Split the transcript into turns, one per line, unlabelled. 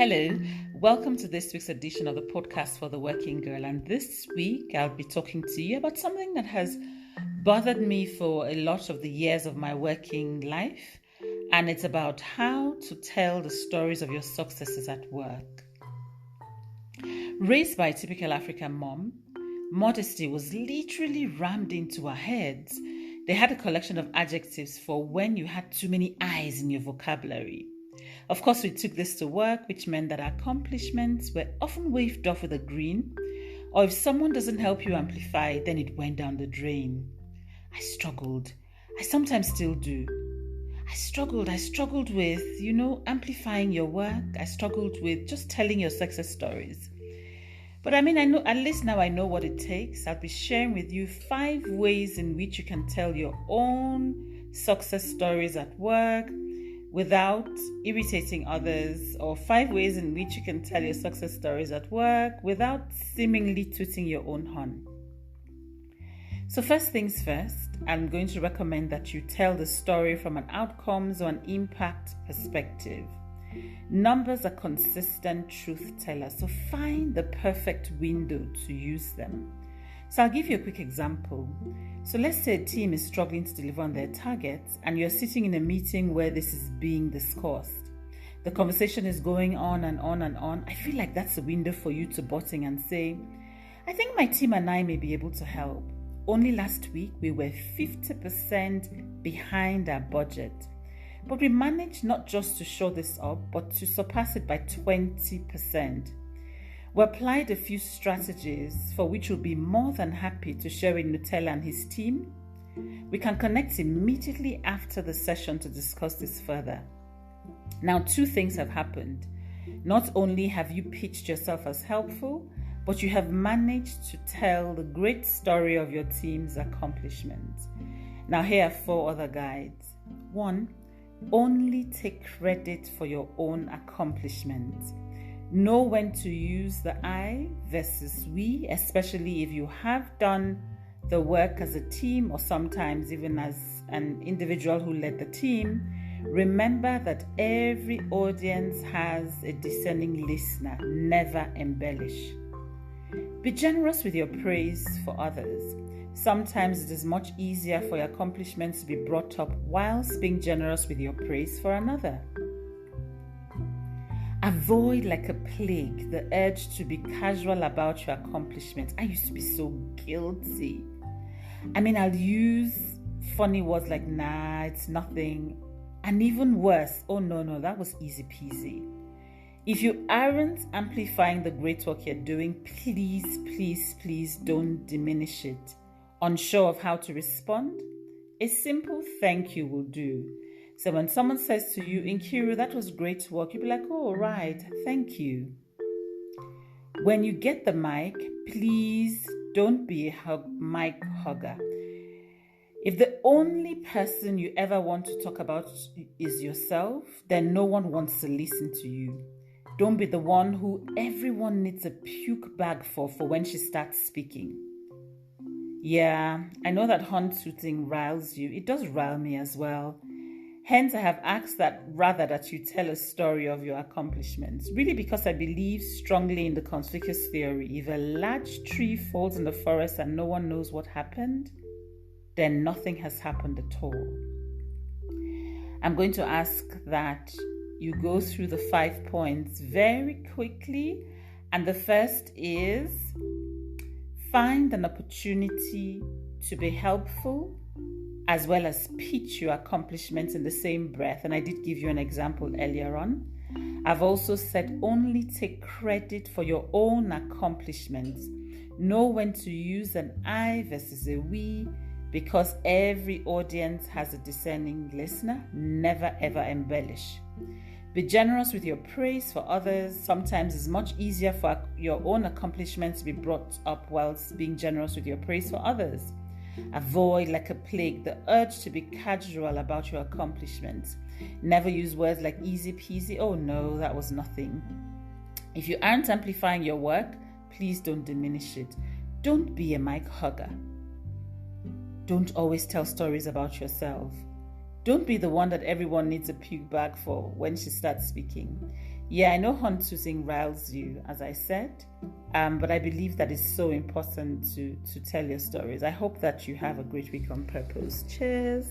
Hello, welcome to this week's edition of the podcast for the working girl. And this week I'll be talking to you about something that has bothered me for a lot of the years of my working life. And it's about how to tell the stories of your successes at work. Raised by a typical African mom, modesty was literally rammed into our heads. They had a collection of adjectives for when you had too many I's in your vocabulary. Of course, we took this to work, which meant that our accomplishments were often waved off with a grin, or if someone doesn't help you amplify, then it went down the drain. I struggled. I sometimes still do. I struggled with, amplifying your work. I struggled with just telling your success stories. But I know, at least now I know what it takes. I'll be sharing with you 5 ways in which you can tell your own success stories at work without irritating others, or 5 ways in which you can tell your success stories at work without seemingly tooting your own horn. So first things first, I'm going to recommend that you tell the story from an outcomes or an impact perspective. Numbers are consistent truth tellers, so find the perfect window to use them. So I'll give you a quick example. So let's say a team is struggling to deliver on their targets and you're sitting in a meeting where this is being discussed. The conversation is going on and on and on. I feel like that's a window for you to butt in and say, I think my team and I may be able to help. Only last week we were 50% behind our budget. But we managed not just to show this up, but to surpass it by 20%. We applied a few strategies for which we'll be more than happy to share with Nutella and his team. We can connect immediately after the session to discuss this further. Now, 2 things have happened. Not only have you pitched yourself as helpful, but you have managed to tell the great story of your team's accomplishments. Now, here are 4 other guides. 1. Only take credit for your own accomplishments. Know when to use the I versus we, especially if you have done the work as a team or sometimes even as an individual who led the team. Remember that every audience has a discerning listener. Never embellish. Be generous with your praise for others. Sometimes it is much easier for your accomplishments to be brought up whilst being generous with your praise for another. Avoid like a plague the urge to be casual about your accomplishments. I used to be so guilty. I'll use funny words like, nah, it's nothing. And even worse, oh no, that was easy peasy. If you aren't amplifying the great work you're doing, please don't diminish it. Unsure of how to respond? A simple thank you will do. So when someone says to you, Nkiru, that was great work, you'll be like, oh, right, thank you. When you get the mic, please don't be a mic hugger. If the only person you ever want to talk about is yourself, then no one wants to listen to you. Don't be the one who everyone needs a puke bag for when she starts speaking. Yeah, I know that horn tooting riles you. It does rile me as well. Hence, I have asked that you tell a story of your accomplishments. Really, because I believe strongly in the conspicuous theory. If a large tree falls in the forest and no one knows what happened, then nothing has happened at all. I'm going to ask that you go through the 5 points very quickly. And the first is, find an opportunity to be helpful as well as pitch your accomplishments in the same breath. And I did give you an example earlier on. I've also said only take credit for your own accomplishments. Know when to use an I versus a we, because every audience has a discerning listener. Never ever embellish. Be generous with your praise for others. Sometimes it's much easier for your own accomplishments to be brought up whilst being generous with your praise for others. Avoid like a plague the urge to be casual about your accomplishments. Never use words like easy peasy. Oh no, that was nothing. If you aren't amplifying your work, please don't diminish it. Don't be a mic hugger. Don't always tell stories about yourself. Don't be the one that everyone needs a puke bag for when she starts speaking. Yeah, I know hunt-toozing riles you, as I said, but I believe that it's so important to tell your stories. I hope that you have a great week on purpose. Cheers.